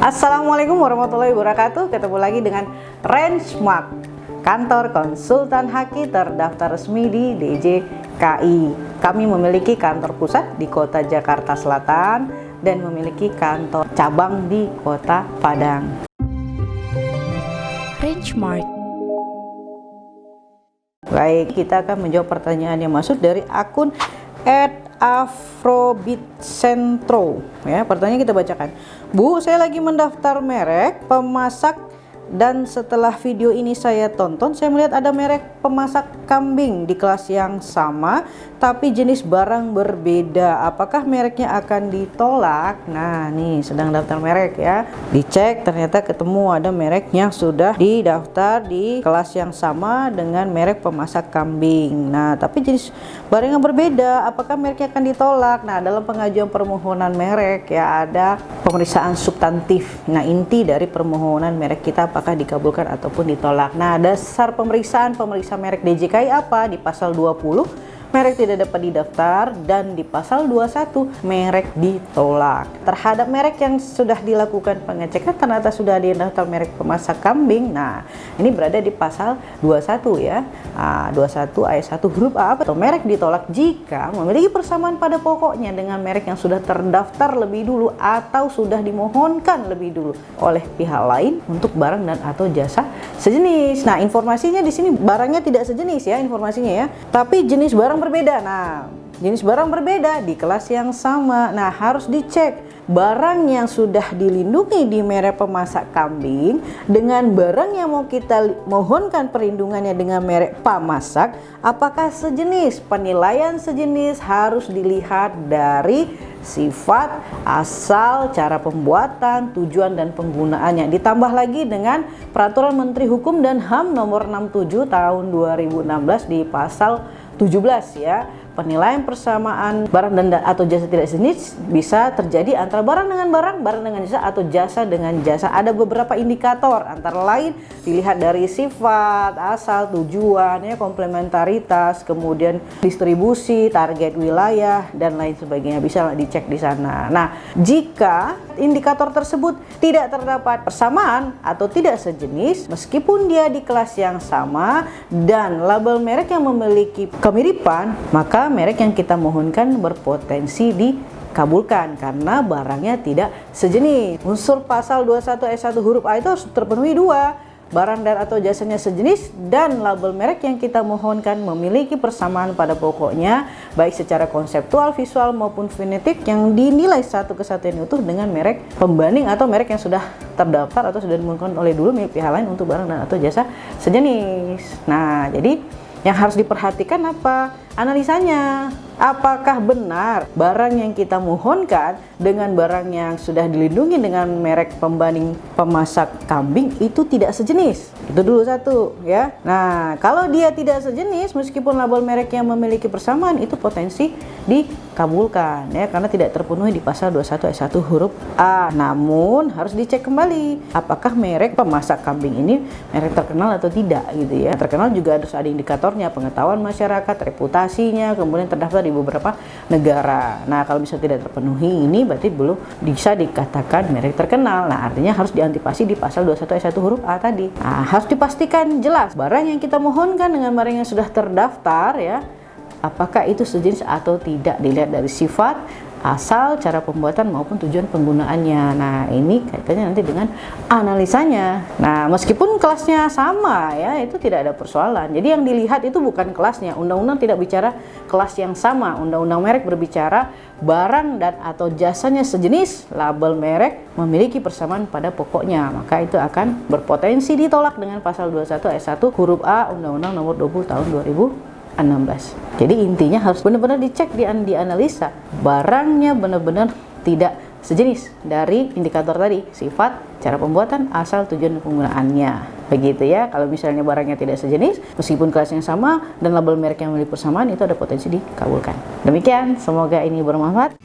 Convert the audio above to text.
Assalamualaikum warahmatullahi wabarakatuh. Ketemu lagi dengan Rangemark, kantor konsultan haki terdaftar resmi di DJKI. Kami memiliki kantor pusat di kota Jakarta Selatan dan memiliki kantor cabang di kota Padang. Rangemark. Baik, kita akan menjawab pertanyaan yang masuk dari akun @afrobitcentro. Ya, pertanyaan kita bacakan. Bu, saya lagi mendaftar merek pemasak dan setelah video ini saya tonton, saya melihat ada merek pemasak kambing di kelas yang sama tapi jenis barang berbeda. Apakah mereknya akan ditolak? Nah, nih sedang daftar merek ya. Dicek ternyata ketemu ada merek yang sudah didaftar di kelas yang sama dengan merek pemasak kambing. Nah, tapi jenis barang yang berbeda, apakah mereknya akan ditolak? Nah, dalam pengajuan permohonan merek ya ada pemeriksaan substantif. Nah, inti dari permohonan merek kita apakah dikabulkan ataupun ditolak. Nah, dasar pemeriksaan merek DJKI apa? Di pasal 20 merek tidak dapat didaftar, dan di pasal 21 merek ditolak. Terhadap merek yang sudah dilakukan pengecekan ternyata sudah didaftar merek pemasak kambing. Nah, ini berada di pasal 21 ya. 21 ayat 1 huruf A, atau merek ditolak jika memiliki persamaan pada pokoknya dengan merek yang sudah terdaftar lebih dulu atau sudah dimohonkan lebih dulu oleh pihak lain untuk barang dan atau jasa sejenis. Nah, informasinya di sini barangnya tidak sejenis ya informasinya ya, tapi jenis barang berbeda. Nah, jenis barang berbeda di kelas yang sama. Nah, harus dicek barang yang sudah dilindungi di merek pemasak kambing dengan barang yang mau kita mohonkan perlindungannya dengan merek pemasak, apakah sejenis? Penilaian sejenis harus dilihat dari sifat, asal, cara pembuatan, tujuan dan penggunaannya. Ditambah lagi dengan Peraturan Menteri Hukum dan HAM nomor 67 tahun 2016 di pasal 17 ya. Penilaian persamaan barang dan atau jasa tidak sejenis bisa terjadi antara barang dengan barang, barang dengan jasa, atau jasa dengan jasa. Ada beberapa indikator, antara lain dilihat dari sifat, asal, tujuan, ya, komplementaritas, kemudian distribusi, target wilayah, dan lain sebagainya. Bisa dicek di sana. Nah, jika indikator tersebut tidak terdapat persamaan atau tidak sejenis, meskipun dia di kelas yang sama dan label merek yang memiliki kemiripan, maka merek yang kita mohonkan berpotensi dikabulkan karena barangnya tidak sejenis. Unsur pasal 21 ayat 1 huruf A itu harus terpenuhi dua. Barang dan atau jasanya sejenis dan label merek yang kita mohonkan memiliki persamaan pada pokoknya, baik secara konseptual, visual maupun fonetik, yang dinilai satu kesatuan utuh dengan merek pembanding atau merek yang sudah terdaftar atau sudah dimohonkan oleh dulu milik pihak lain untuk barang dan atau jasa sejenis. Nah, jadi yang harus diperhatikan apa? Analisanya. Apakah benar barang yang kita mohonkan dengan barang yang sudah dilindungi dengan merek pembanding pemasak kambing itu tidak sejenis? Itu dulu satu ya. Nah, kalau dia tidak sejenis meskipun label merek yang memiliki persamaan, itu potensi dikabulkan ya, karena tidak terpenuhi di pasal 21 ayat 1 huruf A. Namun harus dicek kembali apakah merek pemasak kambing ini merek terkenal atau tidak gitu ya. Terkenal juga harus ada indikatornya, pengetahuan masyarakat, reputasinya, kemudian terdaftar di beberapa negara. Nah, kalau bisa tidak terpenuhi ini berarti belum bisa dikatakan merek terkenal. Nah, artinya harus diantisipasi di pasal 21 ayat 1 huruf A tadi. Nah, harus dipastikan jelas barang yang kita mohonkan dengan barang yang sudah terdaftar ya, apakah itu sejenis atau tidak, dilihat dari sifat, asal, cara pembuatan maupun tujuan penggunaannya. Nah, ini kaitannya nanti dengan analisanya. Nah, meskipun kelasnya sama ya, itu tidak ada persoalan. Jadi yang dilihat itu bukan kelasnya. Undang-undang tidak bicara kelas yang sama. Undang-undang merek berbicara barang dan atau jasanya sejenis, label merek memiliki persamaan pada pokoknya. Maka itu akan berpotensi ditolak dengan pasal 21 ayat 1 huruf A Undang-Undang nomor 20 tahun 2016. Jadi intinya harus benar-benar dicek, dianalisa barangnya benar-benar tidak sejenis dari indikator tadi, sifat, cara pembuatan, asal, tujuan penggunaannya. Begitu ya. Kalau misalnya barangnya tidak sejenis meskipun kelasnya sama dan label merek yang memiliki persamaan, itu ada potensi dikabulkan. Demikian, semoga ini bermanfaat.